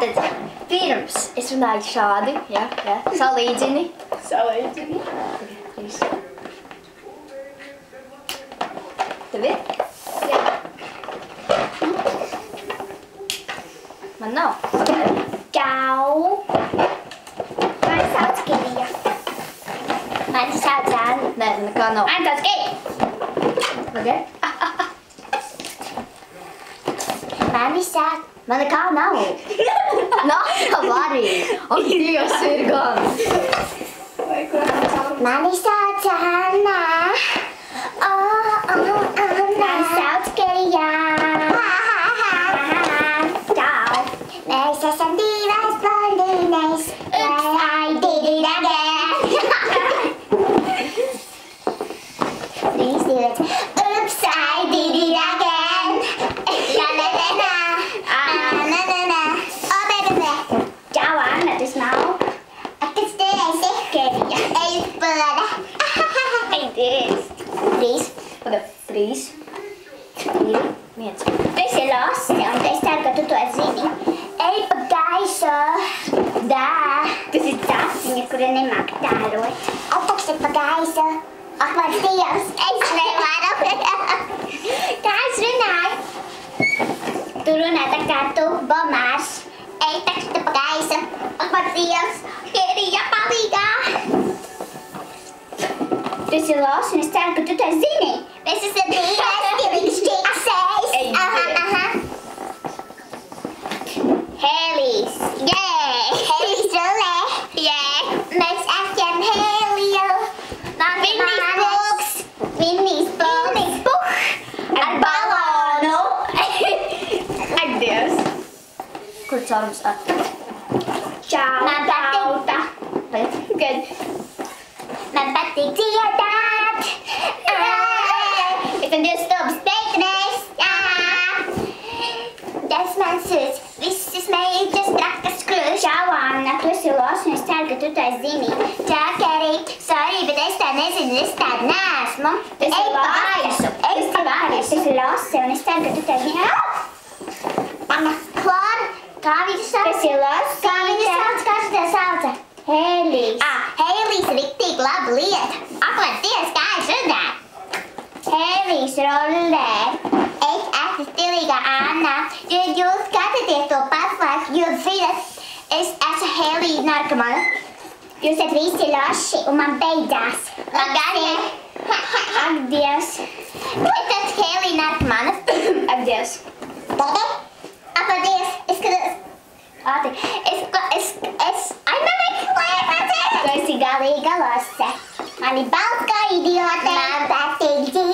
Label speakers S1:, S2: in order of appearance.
S1: Tātad, pirms es runāju šādi, jā, salīdzini.
S2: Salīdzini.
S1: Tev ir? Jā. Man nav.
S3: Čau! Mani sauc Kirija. Mani sauc Anna.
S1: Nē, nekā nav.
S3: Mani sauc Kirija.
S1: Okay?
S3: Mani sauc...
S1: Man nekā nav. Nav arī. Ak, Dievs ir gan.
S3: Mani sauc Anna. Mani sauc Kirija. Čau! Mēs esam divas blondīnes. Ups, I did it again. 3, 2, 1. Ups, I did it again. La la la la. Na na na. Oh, baby. Čau, Anna, tu smaug? Kas tu esi? Kirija. Ej, pulada. Ej, Dievs. 3.
S1: Pagad, 3, 2, 1.
S3: Tu esi lasi, un es ceru, ka tu to zini. Ej pa gaisu. Dā. Tas ir cāciņa, kura nemāk tērot. Ataksti pa gaisu. Ak, mans Dievs, es nevaru. Kā es runāju? Tu runā tā kā tu, bomārs. Ej, taksti pa gaisu. Ak, mans Dievs, Kirija palīgā. Tu esi lasi, un es ceru, ka tu to zini. Mēs esam divas stilīgas čiksēs. Aha. Hēlijs. Jē! Hēlijs rulē. Jē! Mēs esam Hēliju. Vinnijs Puks. Vinnijs Puh. Ar balonu.
S1: Ak, Dievs. Kur caurums ar?
S3: Čau, man tauta.
S1: Kad?
S3: Man patīk dziedāt. Es tam 2 stobas beignes. Tas mans sirds. Visas meitas trakas skruž. Čau, Anna, tu esi lasi, un es ceru, ka tu to zini. Čakari, sorry, bet es tā nezinu, es tāda neesmu.
S1: Tas ir lasi.
S3: Es esi lasi, un es ceru, ka tu to zini. Anna, Klāra, kā viņa sauc? Tas ir lasi. Kā viņa sauc? Kā tu to sauca? Hēlijs. Hēlijs ir riktīgi laba lieta. Ak, man Dievs, kā es runāju? Hēlijs rullē. Es esmu stilīga Anna. Jūs skatāties to paslēku, jūs zināt, es esmu Hēlija narkomana. Jūs esat visi laši, un man beidzās. Man gan ir. Ak, Dievs. Es esmu Hēlija narkomana.
S1: Ak, Dievs.
S3: Ak, Dievs. Es skatos. Ai, man neklēpatē. Tu esi galīga lase. Mani balts kā idiote. Man patīk dzīvot.